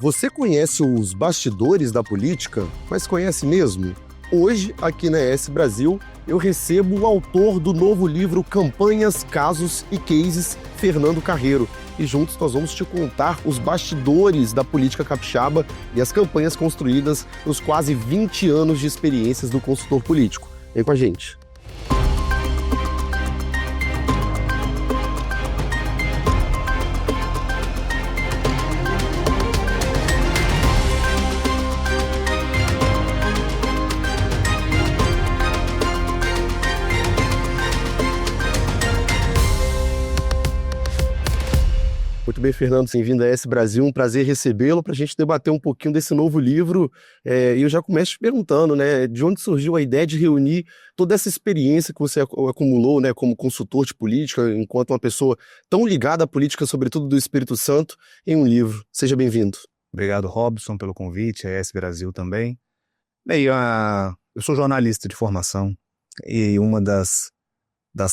Você conhece os bastidores da política, mas conhece mesmo? Hoje, aqui na ES Brasil, eu recebo o autor do novo livro Campanhas, Casos e Cases, Fernando Carreiro. E juntos nós vamos te contar os bastidores da política capixaba e as campanhas construídas nos quase 20 anos de experiências do consultor político. Vem com a gente. Muito bem, Fernando, bem-vindo a ES Brasil, um prazer recebê-lo para a gente debater um pouquinho desse novo livro. E eu já começo te perguntando, né, de onde surgiu a ideia de reunir toda essa experiência que você acumulou, né, como consultor de política, enquanto uma pessoa tão ligada à política, sobretudo do Espírito Santo, em um livro. Seja bem-vindo. Obrigado, Robson, pelo convite, a ES Brasil também. Bem, eu sou jornalista de formação e uma das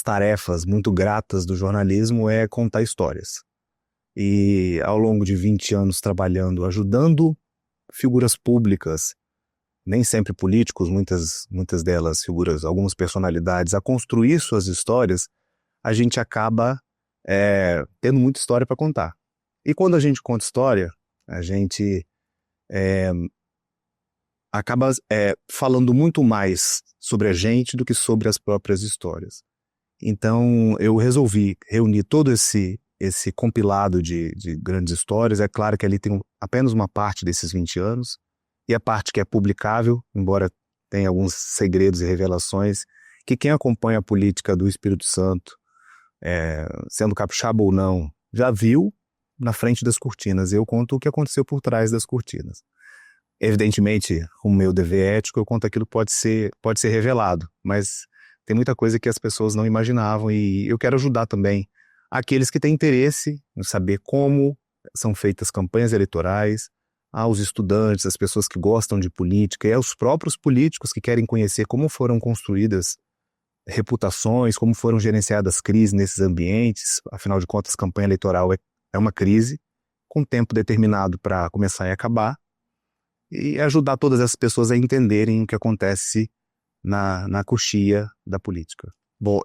tarefas muito gratas do jornalismo é contar histórias. E ao longo de 20 anos trabalhando, ajudando figuras públicas, nem sempre políticos, muitas delas figuras, algumas personalidades, a construir suas histórias, a gente acaba tendo muita história para contar. E quando a gente conta história, a gente acaba falando muito mais sobre a gente do que sobre as próprias histórias. Então eu resolvi reunir todo esse compilado de grandes histórias. É claro que ali tem apenas uma parte desses 20 anos, e a parte que é publicável, embora tenha alguns segredos e revelações, que quem acompanha a política do Espírito Santo, sendo capixaba ou não, já viu na frente das cortinas. Eu conto o que aconteceu por trás das cortinas. Evidentemente, com o meu dever ético, eu conto aquilo que pode ser revelado, mas tem muita coisa que as pessoas não imaginavam, e eu quero ajudar também aqueles que têm interesse em saber como são feitas campanhas eleitorais, aos estudantes, às pessoas que gostam de política e aos próprios políticos que querem conhecer como foram construídas reputações, como foram gerenciadas crises nesses ambientes. Afinal de contas, campanha eleitoral é uma crise com tempo determinado para começar e acabar, e ajudar todas essas pessoas a entenderem o que acontece na coxia da política. Bom,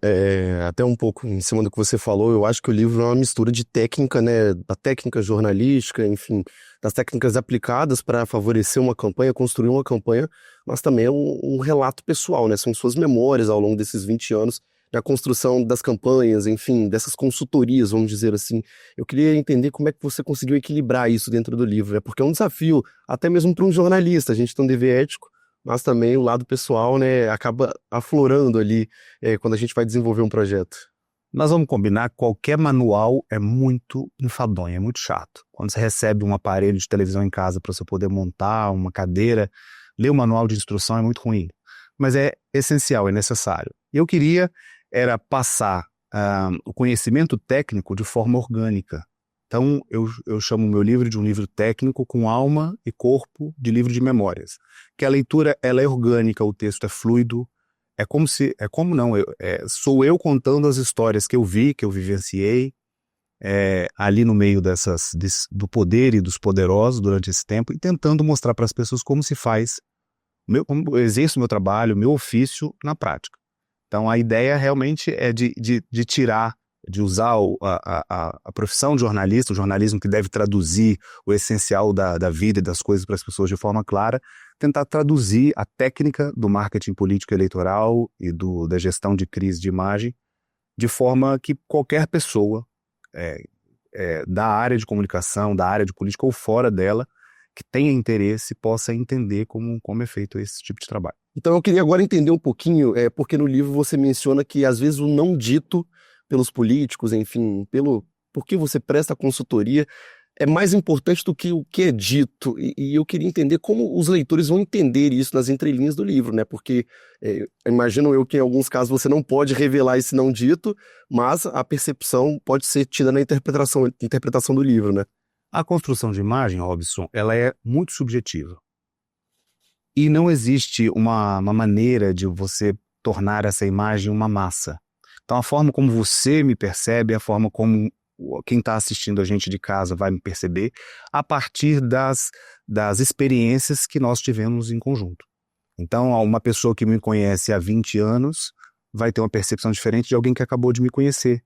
até um pouco em cima do que você falou, eu acho que o livro é uma mistura de técnica, né, da técnica jornalística, enfim, das técnicas aplicadas para favorecer uma campanha, construir uma campanha, mas também é um relato pessoal, né, são suas memórias ao longo desses 20 anos, da construção das campanhas, enfim, dessas consultorias, vamos dizer assim. Eu queria entender como é que você conseguiu equilibrar isso dentro do livro, né, porque é um desafio, até mesmo para um jornalista, a gente tem um dever ético, mas também o lado pessoal, né, acaba aflorando ali quando a gente vai desenvolver um projeto. Nós vamos combinar, qualquer manual é muito enfadonho, é muito chato. Quando você recebe um aparelho de televisão em casa para você poder montar uma cadeira, ler o manual de instrução é muito ruim. Mas é essencial, é necessário. Eu queria passar o conhecimento técnico de forma orgânica. Então, eu chamo o meu livro de um livro técnico com alma e corpo de livro de memórias. Que a leitura ela é orgânica, o texto é fluido, sou eu contando as histórias que eu vi, que eu vivenciei, ali no meio do poder e dos poderosos durante esse tempo, e tentando mostrar para as pessoas como se faz, como eu exerço o meu trabalho, o meu ofício na prática. Então, a ideia realmente é de usar a profissão de jornalista, o jornalismo que deve traduzir o essencial da vida e das coisas para as pessoas de forma clara, tentar traduzir a técnica do marketing político eleitoral e da gestão de crise de imagem, de forma que qualquer pessoa da área de comunicação, da área de política ou fora dela, que tenha interesse, possa entender como é feito esse tipo de trabalho. Então eu queria agora entender um pouquinho, porque no livro você menciona que às vezes o não dito pelos políticos, enfim, por que você presta consultoria, é mais importante do que o que é dito. E eu queria entender como os leitores vão entender isso nas entrelinhas do livro, né? Porque imagino eu que em alguns casos você não pode revelar esse não dito, mas a percepção pode ser tida na interpretação do livro, né? A construção de imagem, Robson, ela é muito subjetiva. E não existe uma maneira de você tornar essa imagem uma massa. Então, a forma como você me percebe é a forma como quem está assistindo a gente de casa vai me perceber, a partir das experiências que nós tivemos em conjunto. Então, uma pessoa que me conhece há 20 anos vai ter uma percepção diferente de alguém que acabou de me conhecer,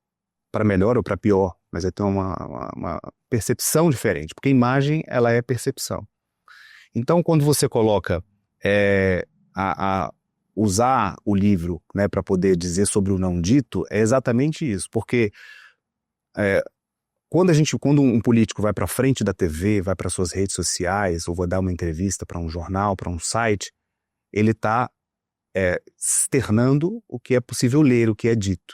para melhor ou para pior, mas vai ter uma percepção diferente, porque imagem, ela é percepção. Então, quando você coloca usar o livro, né, para poder dizer sobre o não dito, é exatamente isso, porque quando um político vai para frente da TV, vai para suas redes sociais, ou vai dar uma entrevista para um jornal, para um site, ele está externando o que é possível ler, o que é dito.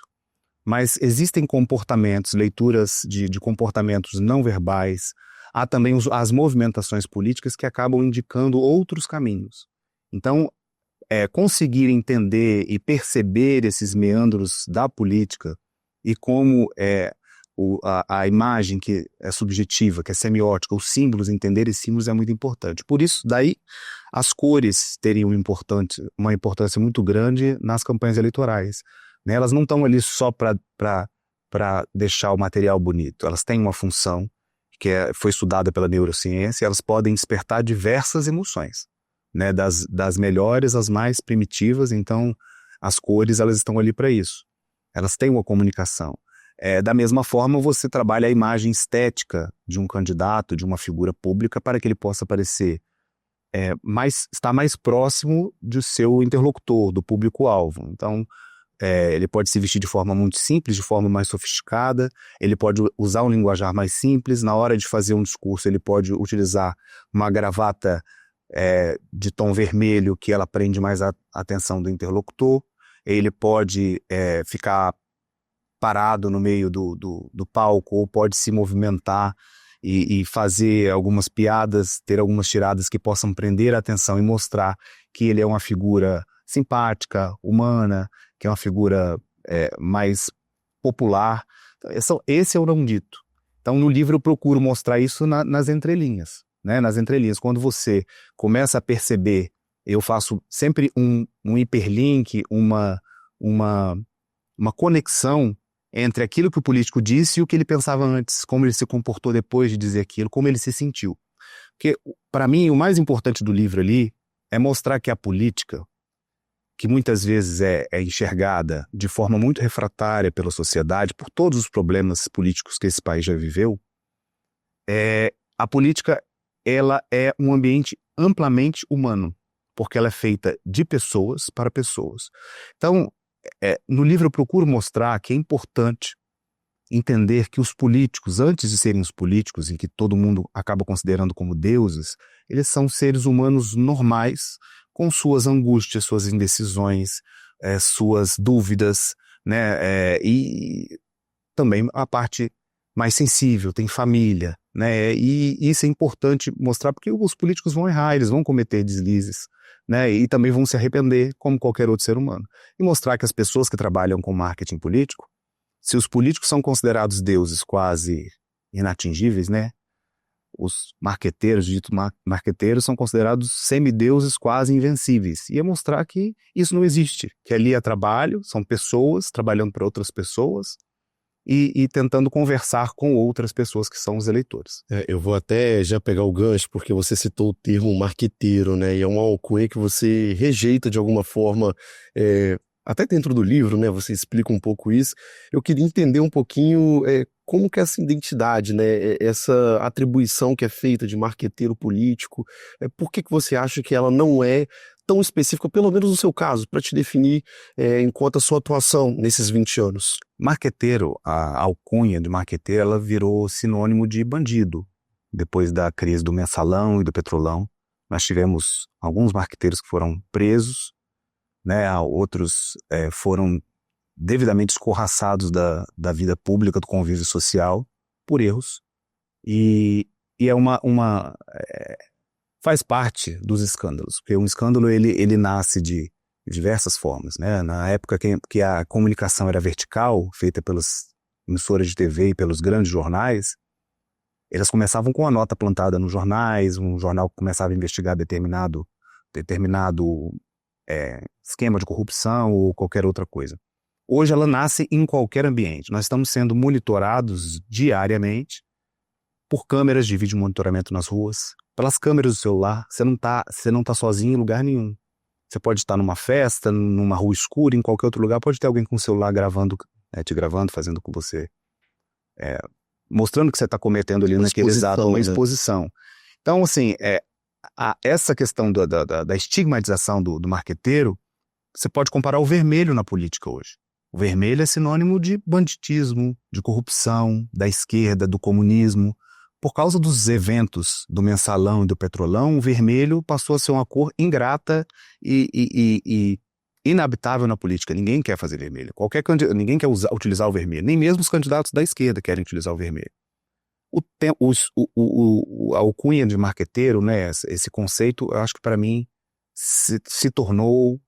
Mas existem comportamentos, leituras de comportamentos não verbais, há também as movimentações políticas que acabam indicando outros caminhos. Então, conseguir entender e perceber esses meandros da política e como a imagem que é subjetiva, que é semiótica, os símbolos, entender esses símbolos é muito importante. Por isso, daí, as cores teriam uma importância muito grande nas campanhas eleitorais. Né? Elas não estão ali só para deixar o material bonito, elas têm uma função que foi estudada pela neurociência, elas podem despertar diversas emoções, né? Das melhores às mais primitivas. Então as cores, elas estão ali para isso, elas têm uma comunicação. Da mesma forma, você trabalha a imagem estética de um candidato, de uma figura pública, para que ele possa parecer estar mais próximo do seu interlocutor, do público-alvo. Então, ele pode se vestir de forma muito simples, de forma mais sofisticada, ele pode usar um linguajar mais simples, na hora de fazer um discurso ele pode utilizar uma gravata de tom vermelho, que ela prende mais a atenção do interlocutor, ele pode ficar parado no meio do palco, ou pode se movimentar e fazer algumas piadas, ter algumas tiradas que possam prender a atenção e mostrar que ele é uma figura simpática, humana, que é uma figura mais popular. Então, esse é o não dito. Então, no livro eu procuro mostrar isso nas entrelinhas, né? Nas entrelinhas. Quando você começa a perceber, eu faço sempre um hiperlink, uma conexão entre aquilo que o político disse e o que ele pensava antes, como ele se comportou depois de dizer aquilo, como ele se sentiu. Porque, para mim, o mais importante do livro ali é mostrar que a política, que muitas vezes é enxergada de forma muito refratária pela sociedade, por todos os problemas políticos que esse país já viveu, a política, ela é um ambiente amplamente humano, porque ela é feita de pessoas para pessoas. Então, no livro eu procuro mostrar que é importante entender que os políticos, antes de serem os políticos, em que todo mundo acaba considerando como deuses, eles são seres humanos normais, com suas angústias, suas indecisões, suas dúvidas, né? E também a parte mais sensível, tem família, né? E isso é importante mostrar, porque os políticos vão errar, eles vão cometer deslizes, né? E também vão se arrepender, como qualquer outro ser humano. E mostrar que as pessoas que trabalham com marketing político, se os políticos são considerados deuses quase inatingíveis, né? Os marqueteiros, ditos marqueteiros, são considerados semideuses quase invencíveis. E é mostrar que isso não existe, que ali é trabalho, são pessoas trabalhando para outras pessoas e tentando conversar com outras pessoas que são os eleitores. Eu vou até já pegar o gancho, porque você citou o termo marqueteiro, né? E é uma alcunha que você rejeita de alguma forma, até dentro do livro, né? Você explica um pouco isso. Eu queria entender um pouquinho como que essa identidade, né? Essa atribuição que é feita de marqueteiro político, por que você acha que ela não é tão específica, pelo menos no seu caso, para te definir enquanto a sua atuação nesses 20 anos? Marqueteiro, a alcunha de marqueteiro, ela virou sinônimo de bandido. Depois da crise do mensalão e do petrolão, nós tivemos alguns marqueteiros que foram presos, né? Outros foram devidamente escorraçados da vida pública, do convívio social, por erros. E faz parte dos escândalos, porque um escândalo ele nasce de diversas formas, né? Na época que a comunicação era vertical, feita pelas emissoras de TV e pelos grandes jornais, elas começavam com a nota plantada nos jornais, um jornal começava a investigar determinado esquema de corrupção ou qualquer outra coisa. Hoje ela nasce em qualquer ambiente. Nós estamos sendo monitorados diariamente por câmeras de vídeo monitoramento nas ruas, pelas câmeras do celular. Você não tá sozinho em lugar nenhum. Você pode estar numa festa, numa rua escura, em qualquer outro lugar, pode ter alguém com o celular gravando, te gravando, fazendo com você, mostrando que você está cometendo ali naquele exato uma exposição. Então, assim, essa questão da estigmatização do marqueteiro, você pode comparar o vermelho na política hoje. O vermelho é sinônimo de banditismo, de corrupção, da esquerda, do comunismo. Por causa dos eventos do Mensalão e do Petrolão, o vermelho passou a ser uma cor ingrata e inabitável na política. Ninguém quer fazer vermelho. Ninguém quer utilizar o vermelho. Nem mesmo os candidatos da esquerda querem utilizar o vermelho. A alcunha de marqueteiro, né, esse conceito, eu acho que para mim se tornou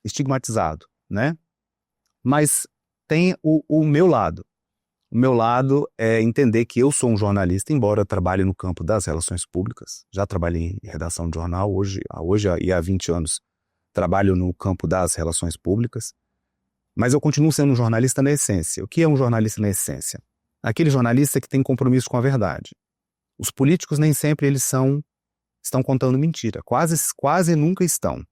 estigmatizado, né? Mas tem o meu lado. O meu lado é entender que eu sou um jornalista, embora eu trabalhe no campo das relações públicas. Já trabalhei em redação de jornal, hoje e há 20 anos trabalho no campo das relações públicas. Mas eu continuo sendo um jornalista na essência. O que é um jornalista na essência? Aquele jornalista que tem compromisso com a verdade. Os políticos nem sempre estão contando mentira. Quase nunca estão.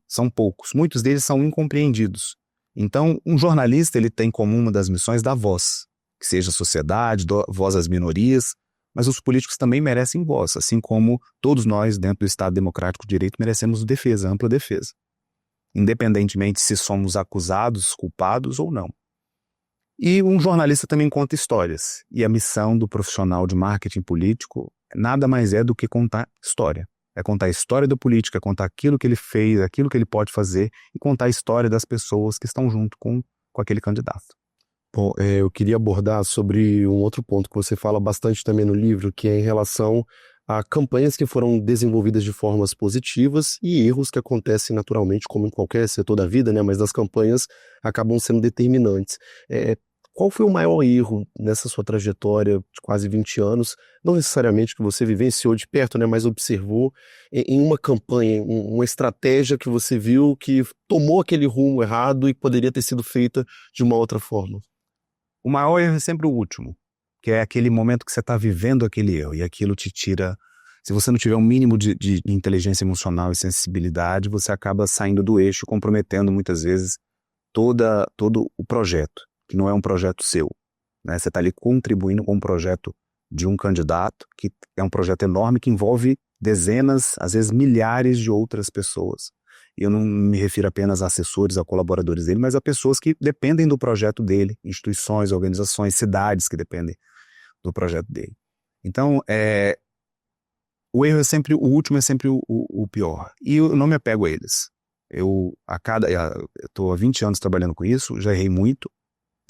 São poucos. Muitos deles são incompreendidos. Então, um jornalista ele tem como uma das missões dar voz. Que seja a sociedade, voz às minorias, mas os políticos também merecem voz, assim como todos nós, dentro do Estado Democrático de Direito, merecemos defesa, ampla defesa, independentemente se somos acusados, culpados ou não. E um jornalista também conta histórias, e a missão do profissional de marketing político nada mais é do que contar história. É contar a história do político, é contar aquilo que ele fez, aquilo que ele pode fazer, e contar a história das pessoas que estão junto com aquele candidato. Bom, eu queria abordar sobre um outro ponto que você fala bastante também no livro, que é em relação a campanhas que foram desenvolvidas de formas positivas e erros que acontecem naturalmente, como em qualquer setor da vida, né? Mas as campanhas acabam sendo determinantes. Qual foi o maior erro nessa sua trajetória de quase 20 anos, não necessariamente que você vivenciou de perto, né? Mas observou em uma campanha, uma estratégia que você viu que tomou aquele rumo errado e poderia ter sido feita de uma outra forma? O maior erro é sempre o último, que é aquele momento que você está vivendo aquele erro, e aquilo te tira... Se você não tiver um mínimo de inteligência emocional e sensibilidade, você acaba saindo do eixo, comprometendo muitas vezes todo o projeto, que não é um projeto seu, né? Você está ali contribuindo com um projeto de um candidato, que é um projeto enorme que envolve dezenas, às vezes milhares de outras pessoas. E eu não me refiro apenas a assessores, a colaboradores dele, mas a pessoas que dependem do projeto dele, instituições, organizações, cidades que dependem do projeto dele. Então, o erro é sempre, o último é sempre o pior. E eu não me apego a eles. Eu estou há 20 anos trabalhando com isso, já errei muito,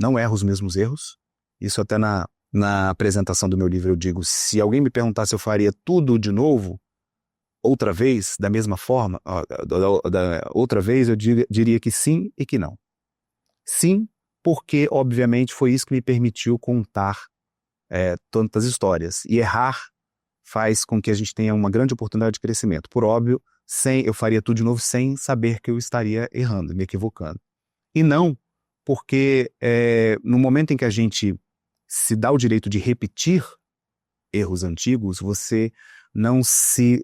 não erro os mesmos erros. Isso até na apresentação do meu livro eu digo, se alguém me perguntar se eu faria tudo de novo, outra vez, da mesma forma, outra vez eu diria que sim e que não. Sim, porque, obviamente, foi isso que me permitiu contar tantas histórias. E errar faz com que a gente tenha uma grande oportunidade de crescimento. Por óbvio, eu faria tudo de novo sem saber que eu estaria errando, me equivocando. E não, porque no momento em que a gente se dá o direito de repetir erros antigos, você não se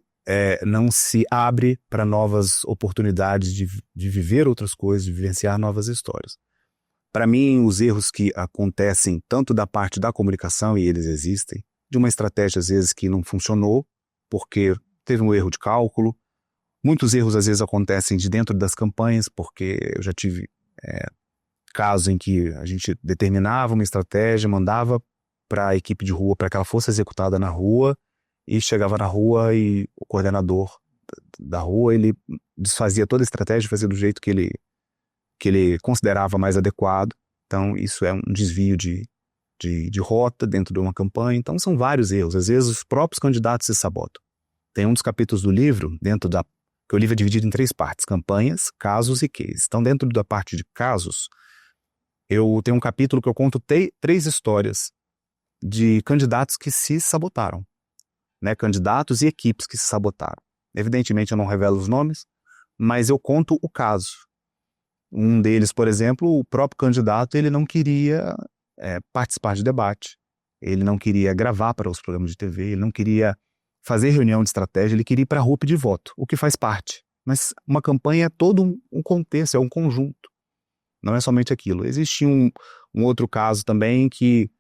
abre para novas oportunidades de viver outras coisas, de vivenciar novas histórias. Para mim, os erros que acontecem tanto da parte da comunicação, e eles existem, de uma estratégia às vezes que não funcionou, porque teve um erro de cálculo. Muitos erros às vezes acontecem de dentro das campanhas, porque eu já tive casos em que a gente determinava uma estratégia, mandava para a equipe de rua para que ela fosse executada na rua, e chegava na rua e o coordenador da rua, ele desfazia toda a estratégia, fazia do jeito que ele considerava mais adequado. Então isso é um desvio de rota dentro de uma campanha. Então são vários erros. Às vezes os próprios candidatos se sabotam. Tem um dos capítulos do livro, que o livro é dividido em 3 partes: campanhas, casos e cases. Então dentro da parte de casos, eu tenho um capítulo que eu conto 3 histórias de candidatos que se sabotaram. Né, candidatos e equipes que se sabotaram. Evidentemente eu não revelo os nomes, mas eu conto o caso. Um deles, por exemplo, o próprio candidato, ele não queria participar de debate, ele não queria gravar para os programas de TV, ele não queria fazer reunião de estratégia, ele queria ir para a rua pedir voto, o que faz parte. Mas uma campanha é todo um contexto, é um conjunto, não é somente aquilo. Existe um outro caso também que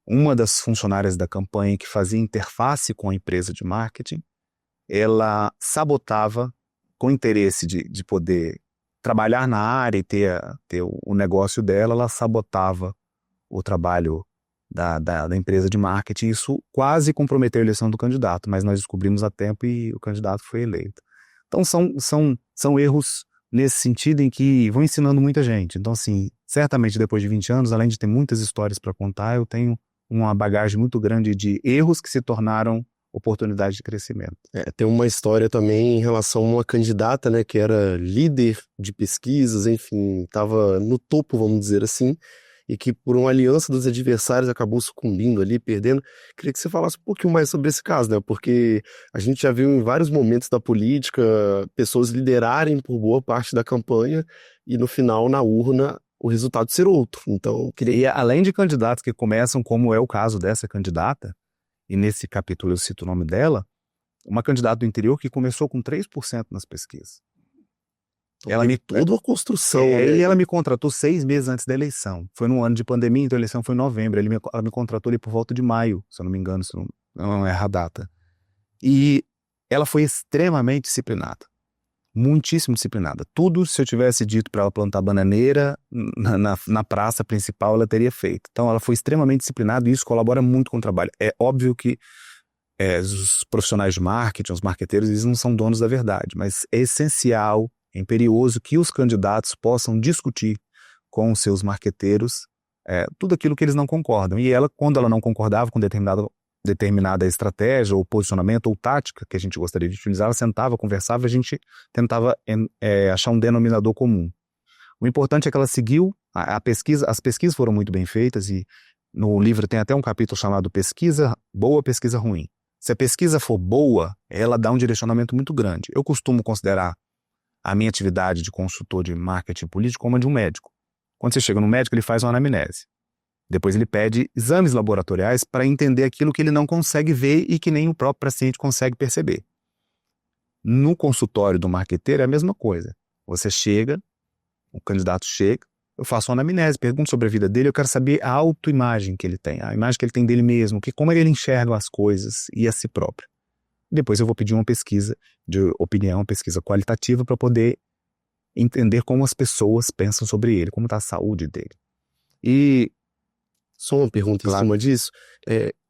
uma das funcionárias da campanha que fazia interface com a empresa de marketing, ela sabotava, com interesse de poder trabalhar na área e ter o negócio dela, ela sabotava o trabalho da empresa de marketing. Isso quase comprometeu a eleição do candidato, mas nós descobrimos a tempo e o candidato foi eleito. Então são erros nesse sentido em que vão ensinando muita gente. Então, assim, certamente depois de 20 anos, além de ter muitas histórias para contar, eu tenho uma bagagem muito grande de erros que se tornaram oportunidade de crescimento. Tem uma história também em relação a uma candidata, né, que era líder de pesquisas, enfim, estava no topo, vamos dizer assim, e que por uma aliança dos adversários acabou sucumbindo ali, perdendo. Queria que você falasse um pouquinho mais sobre esse caso, né, porque a gente já viu em vários momentos da política pessoas liderarem por boa parte da campanha e no final, na urna, o resultado ser outro. Então, E além de candidatos que começam, como é o caso dessa candidata, e nesse capítulo eu cito o nome dela, uma candidata do interior que começou com 3% nas pesquisas. Toda uma construção. E ela me contratou 6 meses antes da eleição. Foi num ano de pandemia, então a eleição foi em novembro. Ela me contratou ali por volta de maio, se eu não me engano, se não erra a data. E ela foi extremamente disciplinada. Muitíssimo disciplinada. Tudo, se eu tivesse dito para ela plantar bananeira na praça principal, ela teria feito. Então ela foi extremamente disciplinada e isso colabora muito com o trabalho. É óbvio que os profissionais de marketing, os marqueteiros, eles não são donos da verdade, mas é essencial, é imperioso que os candidatos possam discutir com os seus marqueteiros tudo aquilo que eles não concordam. E ela, quando ela não concordava com determinada estratégia ou posicionamento ou tática que a gente gostaria de utilizar, ela sentava, conversava, a gente tentava achar um denominador comum. O importante é que ela seguiu a pesquisa, as pesquisas foram muito bem feitas e no livro tem até um capítulo chamado Pesquisa Boa, Pesquisa Ruim. Se a pesquisa for boa, ela dá um direcionamento muito grande. Eu costumo considerar a minha atividade de consultor de marketing político como a de um médico. Quando você chega no médico, ele faz uma anamnese. Depois ele pede exames laboratoriais para entender aquilo que ele não consegue ver e que nem o próprio paciente consegue perceber. No consultório do marqueteiro é a mesma coisa. Você chega, o candidato chega, eu faço uma anamnese, pergunto sobre a vida dele, eu quero saber a autoimagem que ele tem, a imagem que ele tem dele mesmo, como ele enxerga as coisas e a si próprio. Depois eu vou pedir uma pesquisa de opinião, uma pesquisa qualitativa para poder entender como as pessoas pensam sobre ele, como está a saúde dele. E só uma pergunta em cima disso.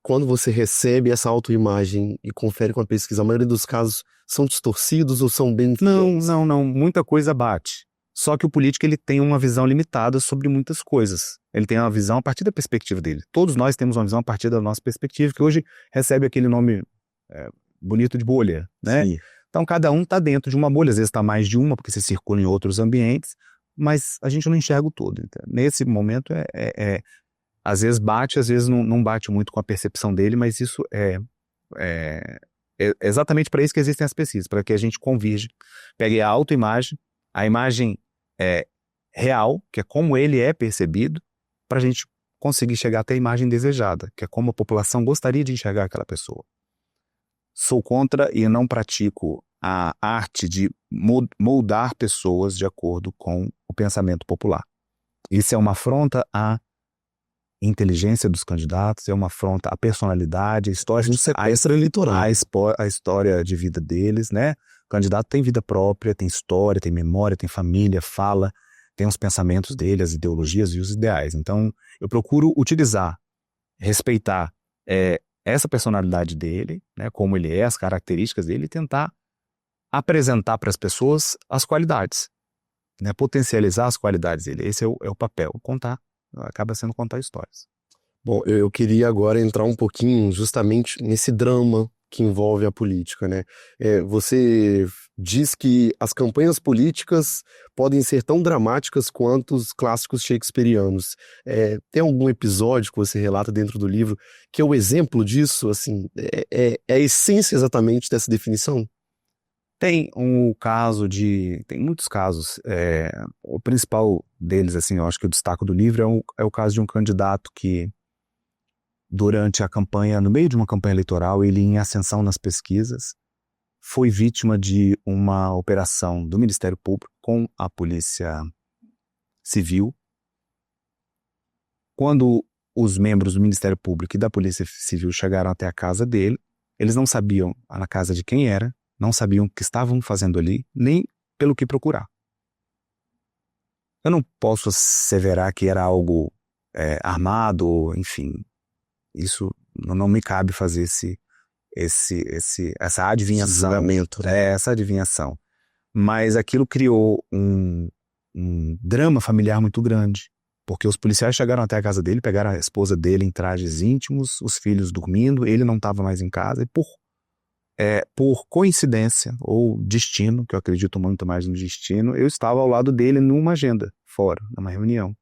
Quando você recebe essa autoimagem e confere com a pesquisa, a maioria dos casos são distorcidos ou são bem... Não. Muita coisa bate. Só que o político ele tem uma visão limitada sobre muitas coisas. Ele tem uma visão a partir da perspectiva dele. Todos nós temos uma visão a partir da nossa perspectiva, que hoje recebe aquele nome bonito de bolha, né? Sim. Então cada um está dentro de uma bolha, às vezes está mais de uma, porque você circula em outros ambientes, mas a gente não enxerga o todo. Então, nesse momento às vezes bate, às vezes não bate muito com a percepção dele, mas isso é exatamente para isso que existem as pesquisas, para que a gente convirja, pegue a autoimagem, a imagem real, que é como ele é percebido, para a gente conseguir chegar até a imagem desejada, que é como a população gostaria de enxergar aquela pessoa. Sou contra e não pratico a arte de moldar pessoas de acordo com o pensamento popular. Isso é uma afronta à inteligência dos candidatos, é uma afronta à personalidade, à história, a história de vida deles, né? O candidato tem vida própria, tem história, tem memória, tem família, fala, tem os pensamentos dele, as ideologias e os ideais. Então, eu procuro utilizar, respeitar essa personalidade dele, né, como ele é, as características dele, e tentar apresentar para as pessoas as qualidades, né, potencializar as qualidades dele. Esse é o papel, acaba sendo contar histórias. Bom, eu queria agora entrar um pouquinho justamente nesse drama que envolve a política, né? Você diz que as campanhas políticas podem ser tão dramáticas quanto os clássicos shakespearianos. Tem algum episódio que você relata dentro do livro que é o exemplo disso, assim, é a essência exatamente dessa definição? Tem um caso tem muitos casos. O principal deles, assim, eu acho que o destaque do livro é o caso de um candidato que, durante a campanha, no meio de uma campanha eleitoral, ele em ascensão nas pesquisas, foi vítima de uma operação do Ministério Público com a Polícia Civil. Quando os membros do Ministério Público e da Polícia Civil chegaram até a casa dele, eles não sabiam na casa de quem era, não sabiam o que estavam fazendo ali, nem pelo que procurar. Eu não posso asseverar que era algo armado, enfim, isso não me cabe fazer essa adivinhação. Essa adivinhação. Mas aquilo criou um drama familiar muito grande, porque os policiais chegaram até a casa dele, pegaram a esposa dele em trajes íntimos, os filhos dormindo, ele não estava mais em casa, e por coincidência ou destino, que eu acredito muito mais no destino, eu estava ao lado dele numa agenda, fora, numa reunião.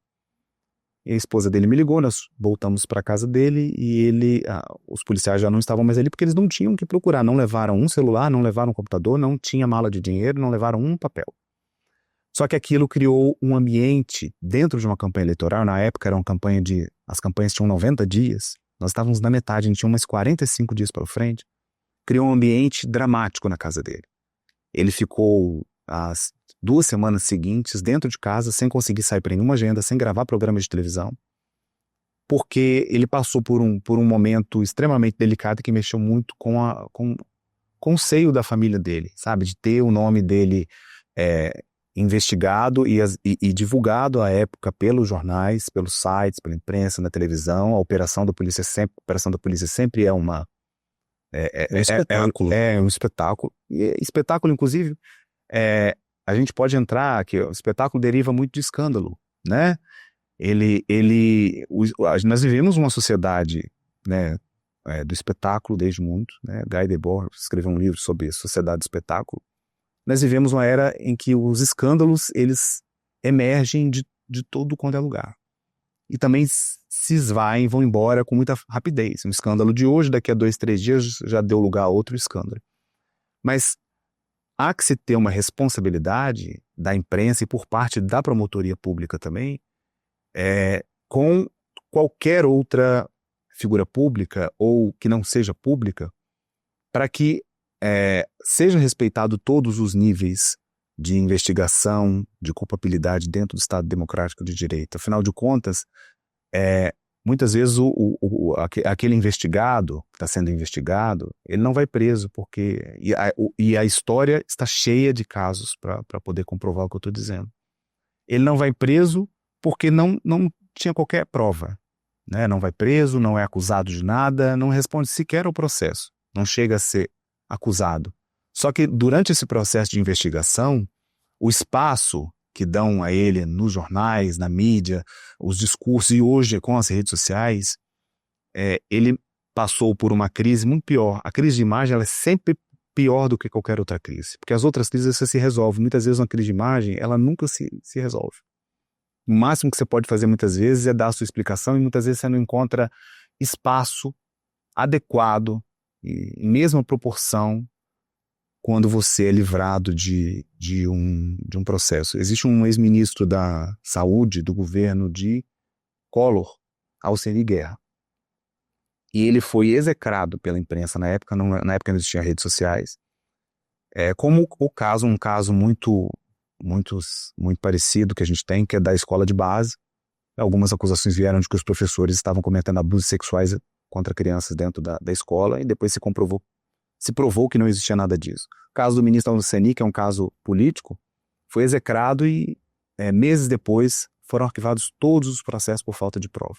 E a esposa dele me ligou, nós voltamos para a casa dele e os policiais já não estavam mais ali porque eles não tinham o que procurar, não levaram um celular, não levaram um computador, não tinha mala de dinheiro, não levaram um papel. Só que aquilo criou um ambiente dentro de uma campanha eleitoral. Na época era uma campanha as campanhas tinham 90 dias, nós estávamos na metade, a gente tinha umas 45 dias pela frente. Criou um ambiente dramático na casa dele. Ele ficou as 2 semanas seguintes dentro de casa, sem conseguir sair para nenhuma agenda, sem gravar programa de televisão, porque ele passou por um momento extremamente delicado que mexeu muito com o seio da família dele, sabe? De ter o nome dele investigado e divulgado à época pelos jornais, pelos sites, pela imprensa, na televisão. A operação da polícia sempre é uma... um espetáculo. É um espetáculo. E espetáculo, inclusive, a gente pode entrar, que o espetáculo deriva muito de escândalo, né? Nós vivemos uma sociedade, né, do espetáculo desde muito, né? Guy Debord escreveu um livro sobre sociedade do espetáculo. Nós vivemos uma era em que os escândalos, eles emergem de todo quanto é lugar. E também se esvaem, vão embora com muita rapidez. Um escândalo de hoje, daqui a 2, 3 dias, já deu lugar a outro escândalo. Mas há que se ter uma responsabilidade da imprensa e por parte da promotoria pública também, com qualquer outra figura pública ou que não seja pública, para que seja respeitado todos os níveis de investigação, de culpabilidade dentro do Estado Democrático de Direito. Afinal de contas, muitas vezes aquele investigado, que está sendo investigado, ele não vai preso, porque a história está cheia de casos para poder comprovar o que eu estou dizendo. Ele não vai preso porque não tinha qualquer prova, né? Não vai preso, não é acusado de nada, não responde sequer ao processo, não chega a ser acusado. Só que durante esse processo de investigação, o espaço que dão a ele nos jornais, na mídia, os discursos, e hoje com as redes sociais, ele passou por uma crise muito pior. A crise de imagem ela é sempre pior do que qualquer outra crise, porque as outras crises você se resolve. Muitas vezes uma crise de imagem, ela nunca se resolve. O máximo que você pode fazer muitas vezes é dar a sua explicação, e muitas vezes você não encontra espaço adequado e em mesma proporção quando você é livrado de um processo. Existe um ex-ministro da Saúde do governo de Collor, Alceni Guerra, e ele foi execrado pela imprensa na época não existiam redes sociais, como um caso muito parecido que a gente tem, que é da escola de base. Algumas acusações vieram de que os professores estavam cometendo abusos sexuais contra crianças dentro da escola, e depois se provou que não existia nada disso. O caso do ministro Alceni, que é um caso político, foi execrado e meses depois foram arquivados todos os processos por falta de prova.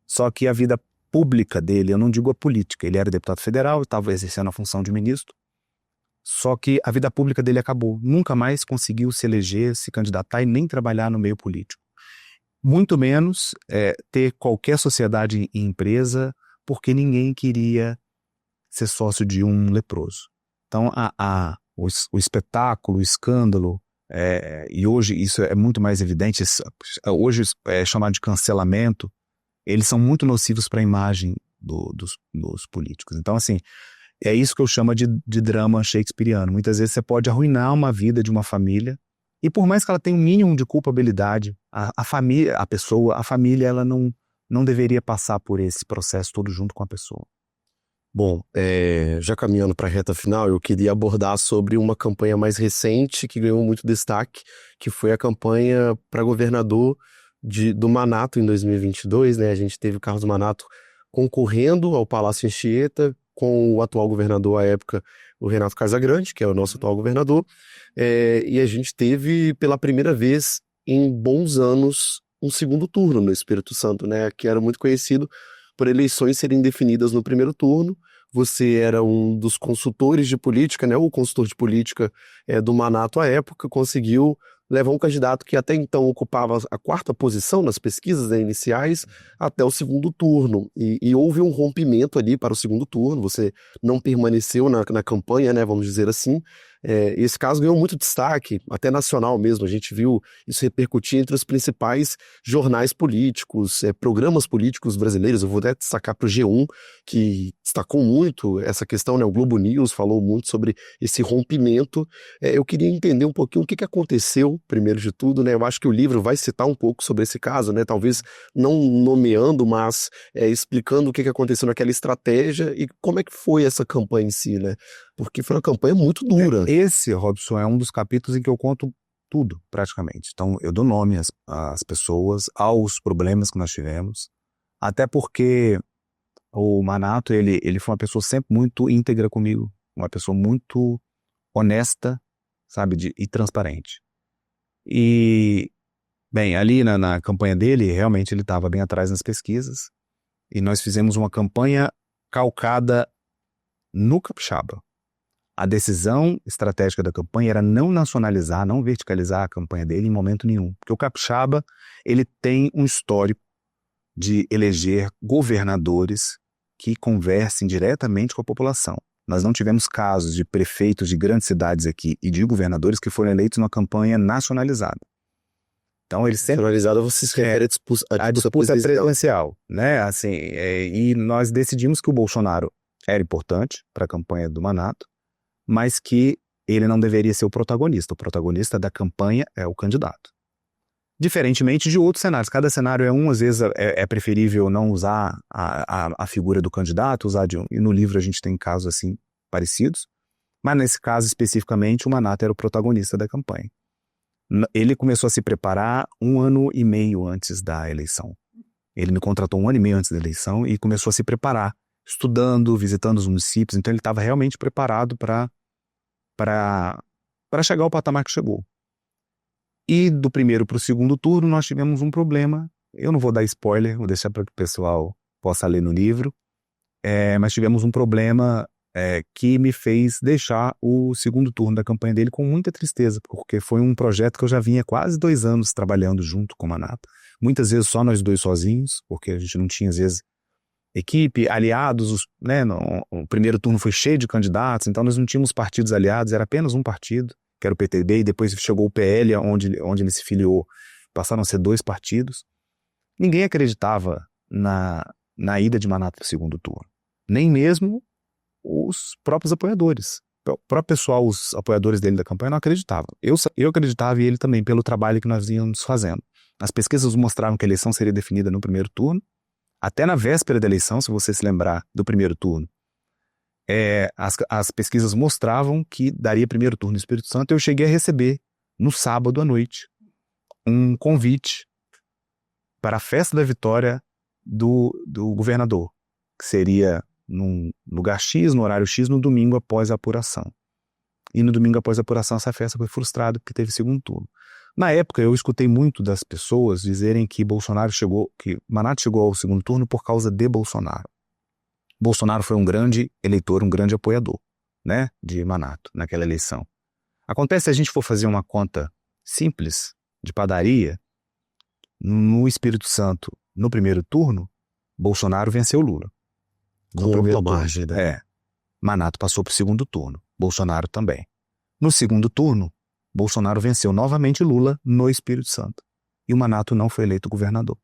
Só que a vida pública dele, eu não digo a política, ele era deputado federal, estava exercendo a função de ministro, só que a vida pública dele acabou. Nunca mais conseguiu se eleger, se candidatar e nem trabalhar no meio político. Muito menos ter qualquer sociedade e empresa, porque ninguém queria ser sócio de um leproso. Então, o espetáculo, o escândalo, e hoje isso é muito mais evidente, hoje é chamado de cancelamento, eles são muito nocivos para a imagem dos políticos. Então, assim, É isso que eu chamo de drama shakespeariano. Muitas vezes você pode arruinar uma vida de uma família, e por mais que ela tenha um mínimo de culpabilidade, a família, a família, ela não deveria passar por esse processo todo junto com a pessoa. Bom, já caminhando para a reta final, eu queria abordar sobre uma campanha mais recente que ganhou muito destaque, que foi a campanha para governador do Manato em 2022, né? A gente teve o Carlos Manato concorrendo ao Palácio Anchieta com o atual governador à época, o Renato Casagrande, que é o nosso atual governador, e a gente teve pela primeira vez em bons anos um segundo turno no Espírito Santo, né? Que era muito conhecido por eleições serem definidas no primeiro turno. Você era um dos consultores de política, né? O consultor de política do Manato à época, conseguiu levar um candidato que até então ocupava a quarta posição nas pesquisas, né, iniciais, até o segundo turno. E houve um rompimento ali para o segundo turno, você não permaneceu na campanha, né, vamos dizer assim. Esse caso ganhou muito destaque, até nacional mesmo. A gente viu isso repercutir entre os principais jornais políticos, programas políticos brasileiros. Eu vou até destacar para o G1, que destacou muito essa questão, né? O Globo News falou muito sobre esse rompimento. Eu queria entender um pouquinho o que aconteceu, primeiro de tudo, né? Eu acho que o livro vai citar um pouco sobre esse caso, né? Talvez não nomeando, mas explicando o que aconteceu naquela estratégia e como é que foi essa campanha em si, né? Porque foi uma campanha muito dura. Esse, Robson, é um dos capítulos em que eu conto tudo, praticamente. Então, eu dou nome às pessoas, aos problemas que nós tivemos, até porque o Manato, ele foi uma pessoa sempre muito íntegra comigo, uma pessoa muito honesta, sabe, e transparente. E, bem, ali na campanha dele, realmente ele estava bem atrás nas pesquisas, e nós fizemos uma campanha calcada no capixaba. A decisão estratégica da campanha era não nacionalizar, não verticalizar a campanha dele em momento nenhum. Porque o capixaba, ele tem um histórico de eleger governadores que conversem diretamente com a população. Nós não tivemos casos de prefeitos de grandes cidades aqui e de governadores que foram eleitos numa campanha nacionalizada. Então, ele sempre... Nacionalizada, você se refere à disputa presidencial, né? Assim, e nós decidimos que o Bolsonaro era importante para a campanha do Manato, mas que ele não deveria ser o protagonista. O protagonista da campanha é o candidato. Diferentemente de outros cenários. Cada cenário é um, às vezes é preferível não usar a figura do candidato, usar de um. E no livro a gente tem casos assim parecidos, mas nesse caso especificamente o Manato era o protagonista da campanha. Ele começou a se preparar 1 ano e meio antes da eleição. Ele me contratou 1 ano e meio antes da eleição e começou a se preparar, estudando, visitando os municípios. Então ele estava realmente preparado para chegar ao patamar que chegou. E do primeiro para o segundo turno nós tivemos um problema. Eu não vou dar spoiler, vou deixar para que o pessoal possa ler no livro. Mas tivemos um problema que me fez deixar o segundo turno da campanha dele com muita tristeza, porque foi um projeto que eu já vinha quase 2 anos trabalhando junto com o Manato. Muitas vezes só nós dois sozinhos, porque a gente não tinha, às vezes, equipe, aliados, né? O primeiro turno foi cheio de candidatos, então nós não tínhamos partidos aliados, era apenas um partido, que era o PTB, e depois chegou o PL, onde ele se filiou, passaram a ser 2 partidos. Ninguém acreditava na ida de Manato para o segundo turno, nem mesmo os próprios apoiadores. O próprio pessoal, os apoiadores dele da campanha não acreditavam. Eu acreditava e ele também, pelo trabalho que nós íamos fazendo. As pesquisas mostravam que a eleição seria definida no primeiro turno, até na véspera da eleição, se você se lembrar do primeiro turno. As pesquisas mostravam que daria primeiro turno no Espírito Santo. Eu cheguei a receber, no sábado à noite, um convite para a festa da vitória do governador, que seria num lugar X, no horário X, no domingo após a apuração. E no domingo após a apuração, essa festa foi frustrada porque teve segundo turno. Na época, eu escutei muito das pessoas dizerem que que Manato chegou ao segundo turno por causa de Bolsonaro. Bolsonaro foi um grande eleitor, um grande apoiador, né, de Manato naquela eleição. Acontece, se a gente for fazer uma conta simples, de padaria, no Espírito Santo, no primeiro turno, Bolsonaro venceu Lula. Com ampla margem, né? Manato passou para o segundo turno, Bolsonaro também. No segundo turno, Bolsonaro venceu novamente Lula no Espírito Santo. E o Manato não foi eleito governador.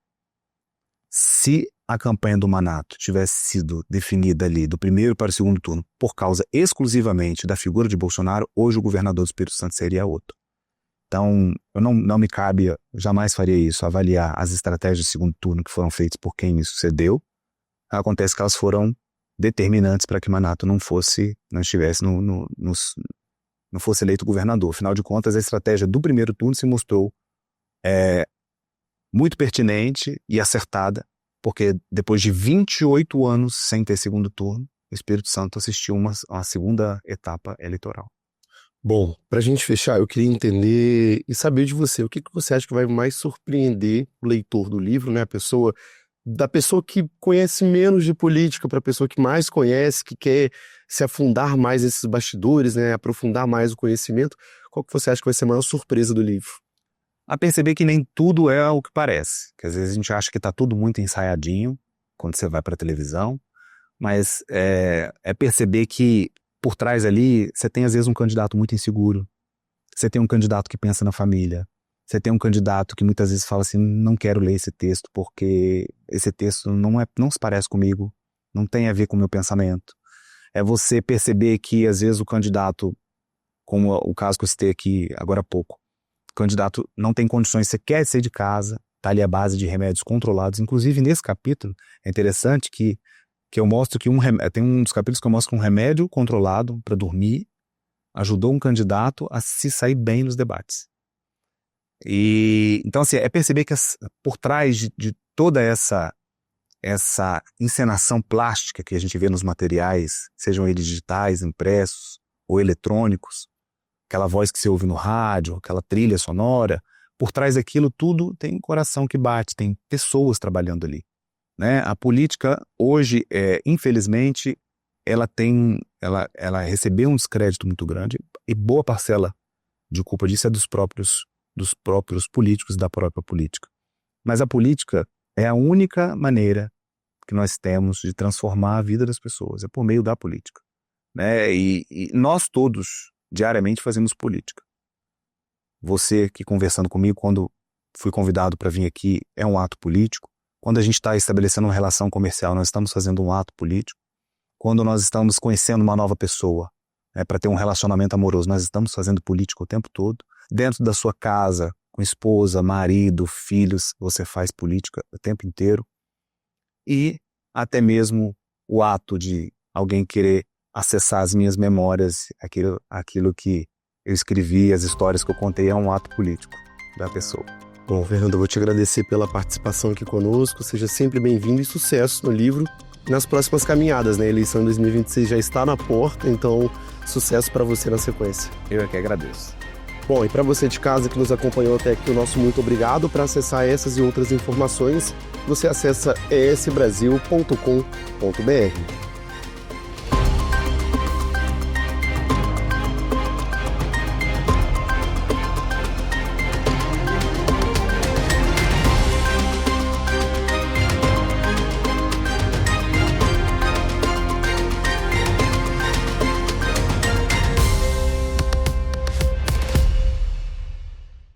Se a campanha do Manato tivesse sido definida ali do primeiro para o segundo turno por causa exclusivamente da figura de Bolsonaro, hoje o governador do Espírito Santo seria outro. Então, eu não me cabe, jamais faria isso, avaliar as estratégias de segundo turno que foram feitas por quem me sucedeu. Acontece que elas foram determinantes para que Manato não fosse eleito governador. Afinal de contas, a estratégia do primeiro turno se mostrou muito pertinente e acertada, porque depois de 28 anos sem ter segundo turno, o Espírito Santo assistiu uma segunda etapa eleitoral. Bom, para a gente fechar, eu queria entender e saber de você, o que você acha que vai mais surpreender o leitor do livro, né? Da pessoa que conhece menos de política para a pessoa que mais conhece, que quer se afundar mais nesses bastidores, né? Aprofundar mais o conhecimento. Qual que você acha que vai ser a maior surpresa do livro? A perceber que nem tudo é o que parece, que às vezes a gente acha que está tudo muito ensaiadinho quando você vai para a televisão, mas é perceber que por trás ali você tem às vezes um candidato muito inseguro, você tem um candidato que pensa na família, você tem um candidato que muitas vezes fala assim, não quero ler esse texto porque esse texto não se parece comigo, não tem a ver com o meu pensamento. É você perceber que às vezes o candidato, como o caso que eu citei aqui agora há pouco, o candidato não tem condições, você quer sair de casa, está ali à base de remédios controlados. Inclusive, nesse capítulo, é interessante que eu mostro que tem um dos capítulos que eu mostro que um remédio controlado para dormir ajudou um candidato a se sair bem nos debates. E então, assim, é perceber que por trás de toda essa encenação plástica que a gente vê nos materiais, sejam eles digitais, impressos ou eletrônicos, aquela voz que você ouve no rádio, aquela trilha sonora, por trás daquilo tudo tem um coração que bate, tem pessoas trabalhando ali, né? A política hoje, infelizmente, ela recebeu um descrédito muito grande e boa parcela de culpa disso é dos próprios políticos e da própria política. Mas a política é a única maneira que nós temos de transformar a vida das pessoas, é por meio da política, né? E nós todos diariamente fazemos política. Você que conversando comigo quando fui convidado para vir aqui é um ato político. Quando a gente está estabelecendo uma relação comercial, nós estamos fazendo um ato político. Quando nós estamos conhecendo uma nova pessoa, para ter um relacionamento amoroso, nós estamos fazendo política o tempo todo. Dentro da sua casa, com esposa, marido, filhos, você faz política o tempo inteiro. E até mesmo o ato de alguém querer acessar as minhas memórias, aquilo que eu escrevi, as histórias que eu contei, é um ato político da pessoa. Bom, Fernando, eu vou te agradecer pela participação aqui conosco, seja sempre bem-vindo e sucesso no livro e nas próximas caminhadas, né? A eleição de 2026 já está na porta, então sucesso para você na sequência. Eu é que agradeço. Bom, e para você de casa que nos acompanhou até aqui, o nosso muito obrigado. Para acessar essas e outras informações, você acessa esbrasil.com.br.